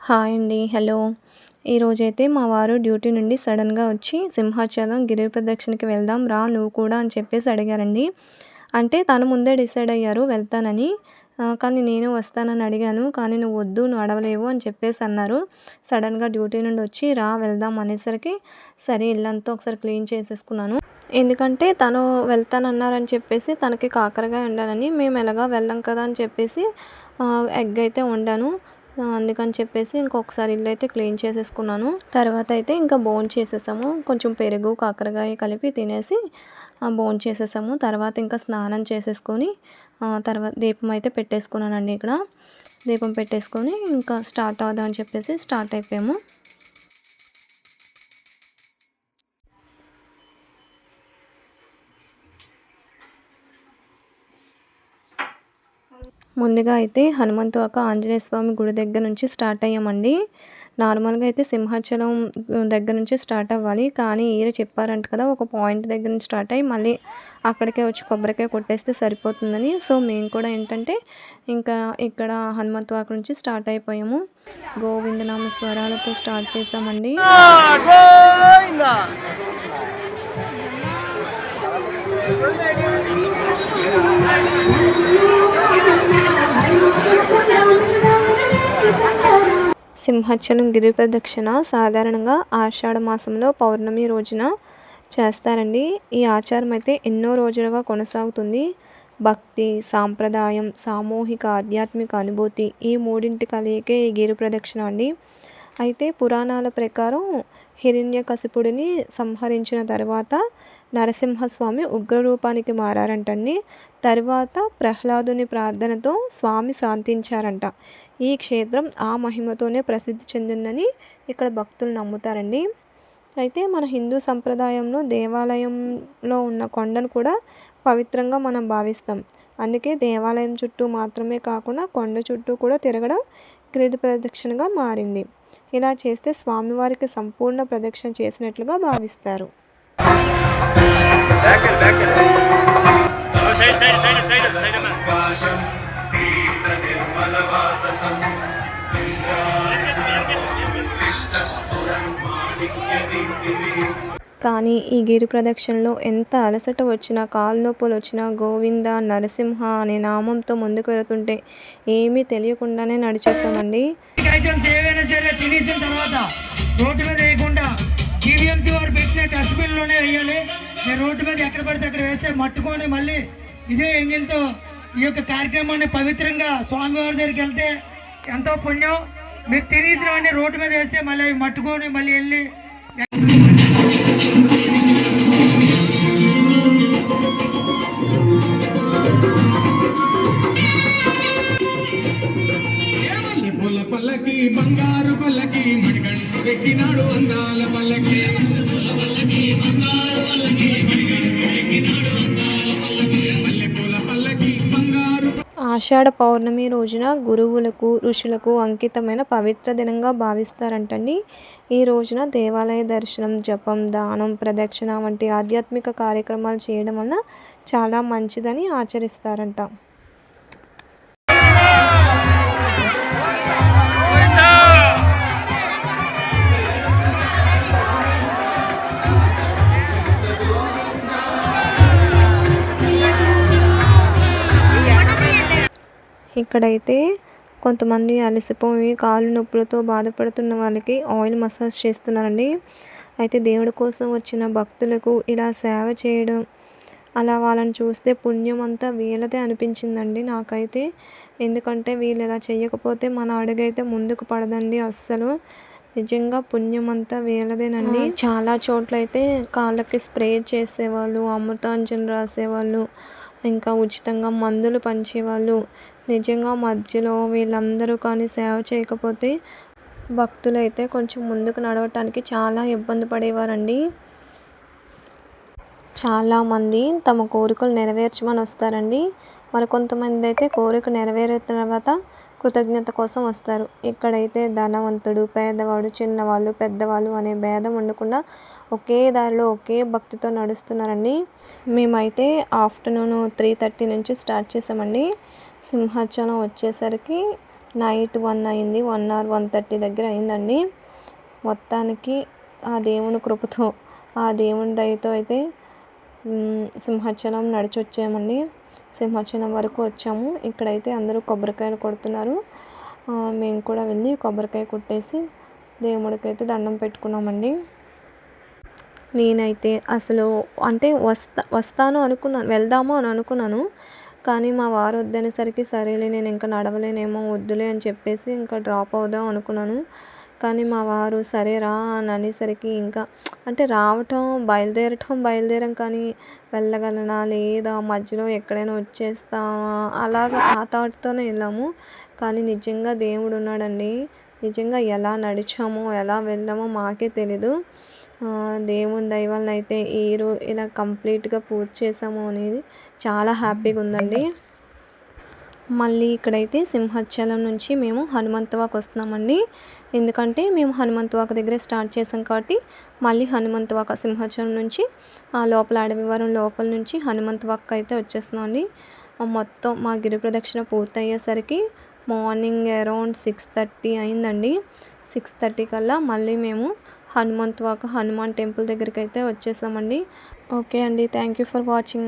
Hi అండి, hello. ఈరోజైతే మా వారు డ్యూటీ నుండి సడన్గా వచ్చి సింహాచలం గిరి ప్రదక్షిణకి వెళ్దాం రా నువ్వు కూడా అని చెప్పేసి అడిగారండి. అంటే తను ముందే డిసైడ్ అయ్యారు వెళ్తానని. కానీ నేను వస్తానని అడిగాను. కానీ నువ్వు వద్దు, నువ్వు అడవలేవు అని చెప్పేసి అన్నారు. సడన్గా డ్యూటీ నుండి వచ్చి రా వెళ్దాం అనేసరికి సరే ఇల్లంతా ఒకసారి క్లీన్ చేసేసుకున్నాను. ఎందుకంటే తను వెళ్తానన్నారని చెప్పేసి తనకి కాకరకాయ వండానని, మేము ఎలాగా వెళ్ళాం కదా అని చెప్పేసి ఎగ్ అయితే వండాను. అందుకని చెప్పేసి ఇంకొకసారి ఇల్లు అయితే క్లీన్ చేసేసుకున్నాను. తర్వాత అయితే ఇంకా భోంచేసేసాము. కొంచెం పెరుగు కాకరకాయ కలిపి తినేసి భోంచేసేసాము. తర్వాత ఇంకా స్నానం చేసేసుకొని తర్వాత దీపం అయితే పెట్టేసుకున్నానండి. ఇక్కడ దీపం పెట్టేసుకొని ఇంకా స్టార్ట్ అవుదామని చెప్పేసి స్టార్ట్ అయిపోయాము. ముందుగా అయితే హనుమంతువాక ఆంజనేయ స్వామి గుడి దగ్గర నుంచి స్టార్ట్ అయ్యామండి. నార్మల్గా అయితే సింహాచలం దగ్గర నుంచి స్టార్ట్ అవ్వాలి. కానీ ఈయన చెప్పారంట కదా ఒక పాయింట్ దగ్గర నుంచి స్టార్ట్ అయ్యి మళ్ళీ అక్కడికే వచ్చి కొబ్బరికాయ కొట్టేస్తే సరిపోతుందని. సో మేము కూడా ఏంటంటే ఇంకా ఇక్కడ హనుమంతువాక నుంచి స్టార్ట్ అయిపోయాము. గోవిందనామ స్వరాలతో స్టార్ట్ చేసామండి. సింహాచలం గిరి ప్రదక్షిణ సాధారణంగా ఆషాఢ మాసంలో పౌర్ణమి రోజున చేస్తారండి. ఈ ఆచారం అయితే ఎన్నో రోజులుగా కొనసాగుతుంది. భక్తి, సాంప్రదాయం, సామూహిక ఆధ్యాత్మిక అనుభూతి ఈ మూడింటి కలయికే ఈ గిరి ప్రదక్షిణ అండి. అయితే పురాణాల ప్రకారం హిరణ్యకశిపుడిని సంహరించిన తర్వాత నరసింహస్వామి ఉగ్రరూపానికి మారారంటండి. తర్వాత ప్రహ్లాదుని ప్రార్థనతో స్వామి శాంతించారంట. ఈ క్షేత్రం ఆ మహిమతోనే ప్రసిద్ధి చెందిందని ఇక్కడ భక్తులు నమ్ముతారండి. అయితే మన హిందూ సంప్రదాయంలో దేవాలయంలో ఉన్న కొండను కూడా పవిత్రంగా మనం భావిస్తాం. అందుకే దేవాలయం చుట్టూ మాత్రమే కాకుండా కొండ చుట్టూ కూడా తిరగడం గిరి ప్రదక్షిణగా మారింది. ఇలా చేస్తే స్వామివారికి సంపూర్ణ ప్రదక్షిణ చేసినట్లుగా భావిస్తారు. కానీ ఈ గిరి ప్రదక్షిణలో ఎంత అలసట వచ్చినా, కాళ్ళు నొప్పులు వచ్చినా గోవింద నరసింహ అనే నామంతో ముందుకు వెళుతుంటే ఏమీ తెలియకుండానే నడిచేసామండి. ఐటమ్స్ ఏవైనా సరే తినేసిన తర్వాత రోడ్డు మీద వేయకుండా టీవీఎంసీ వారు పెట్టిన డస్ట్బిన్లోనే వేయాలి. నేను రోడ్డు మీద ఎక్కడ పడితే అక్కడ వేస్తే మట్టుకొని మళ్ళీ ఇదే ఎంగిల్తో ఈ యొక్క కార్యక్రమాన్ని పవిత్రంగా స్వామివారి దగ్గరికి వెళ్తే ఎంతో పుణ్యం. మీరు తినేసినవన్నీ రోడ్డు మీద వేస్తే మళ్ళీ అవి మట్టుకొని మళ్ళీ వెళ్ళి పల్లకి బంగారు పల్లకి మణికంఠ ఎక్కినాడు అందాల పల్లకి ఆషాఢ పౌర్ణమి రోజున గురువులకు ఋషులకు అంకితమైన పవిత్ర దినంగా భావిస్తారంటండి. ఈ రోజున దేవాలయ దర్శనం, జపం, దానం, ప్రదక్షిణ వంటి ఆధ్యాత్మిక కార్యక్రమాలు చేయడం వలన చాలా మంచిదని ఆచరిస్తారంట. ఇక్కడైతే కొంతమంది అలసిపోయి కాళ్ళు నొప్పులతో బాధపడుతున్న వాళ్ళకి ఆయిల్ మసాజ్ చేస్తున్నారండి. అయితే దేవుడి కోసం వచ్చిన భక్తులకు ఇలా సేవ చేయడం, అలా వాళ్ళని చూస్తే పుణ్యం అంతా వీళ్ళదే అనిపించిందండి నాకైతే. ఎందుకంటే వీళ్ళు ఇలా చేయకపోతే మన అడుగైతే ముందుకు పడదండి అస్సలు. నిజంగా పుణ్యం అంతా వీళ్ళదేనండి. చాలా చోట్ల అయితే కాళ్ళకి స్ప్రే చేసేవాళ్ళు, అమృతాంజన్ రాసేవాళ్ళు, ఇంకా ఉచితంగా మందులు పంచేవాళ్ళు. నిజంగా మధ్యలో వీళ్ళందరూ కానీ సేవ చేయకపోతే భక్తులైతే కొంచెం ముందుకు నడవటానికి చాలా ఇబ్బంది పడేవారండి. చాలామంది తమ కోరికలు నెరవేర్చమని వస్తారండి. మరికొంతమంది అయితే కోరిక నెరవేరిన తర్వాత కృతజ్ఞత కోసం వస్తారు. ఇక్కడైతే ధనవంతుడు, పేదవాడు, చిన్నవాళ్ళు, పెద్దవాళ్ళు అనే భేదం ఉండకుండా ఒకే దారిలో ఒకే భక్తితో నడుస్తున్నారండి. మేమైతే ఆఫ్టర్నూన్ 3:30 నుంచి స్టార్ట్ చేసామండి. సింహాచలం వచ్చేసరికి నైట్ 1 అయింది. 1 or 1:30 దగ్గర అయిందండి. మొత్తానికి ఆ దేవుని కృపతో, ఆ దేవుని దయతో అయితే సింహాచలం నడిచొచ్చామండి. సింహాచలం వరకు వచ్చాము. ఇక్కడైతే అందరూ కొబ్బరికాయలు కొడుతున్నారు. మేము కూడా వెళ్ళి కొబ్బరికాయ కొట్టేసి దేవుడికైతే దండం పెట్టుకున్నామండి. నేనైతే అసలు అంటే వస్తాను అనుకున్నాను, వెళ్దాము అని అనుకున్నాను. కానీ మా వారు వద్దనేసరికి సరేలే నేను ఇంకా నడవలేనేమో వద్దులే అని చెప్పేసి ఇంకా డ్రాప్ అవుదాం అనుకున్నాను. కానీ మా వారు సరే రా అని అనేసరికి ఇంకా అంటే బయలుదేరం కానీ వెళ్ళగలనా లేదా, మధ్యలో ఎక్కడైనా వచ్చేస్తామా అలాగా ఆ థాట్తోనే వెళ్ళాము. కానీ నిజంగా దేవుడు ఉన్నాడండి. నిజంగా ఎలా నడిచామో ఎలా వెళ్ళామో మాకే తెలీదు. దేవుని దయ వలన అయితే ఇలా కంప్లీట్గా పూర్తి చేసాము అనేది చాలా హ్యాపీగా ఉందండి. మళ్ళీ ఇక్కడైతే సింహాచలం నుంచి మేము హనుమంతవాక్ వస్తున్నామండి. ఎందుకంటే మేము హనుమంతవాక్ దగ్గరే స్టార్ట్ చేసాం కాబట్టి మళ్ళీ హనుమంతవాక్ సింహాచలం నుంచి లోపల అడవివరం లోపల నుంచి హనుమంతవాక్ అయితే వచ్చేస్తున్నామండి. మొత్తం మా గిరి ప్రదక్షిణ పూర్తయ్యేసరికి మార్నింగ్ అరౌండ్ 6:30 అయిందండి. 6:30 కల్లా మళ్ళీ మేము హనుమంతవాక్ హనుమాన్ టెంపుల్ దగ్గరికి అయితే వచ్చేసామండి. ఓకే అండి, థ్యాంక్ యూ ఫర్ వాచింగ్.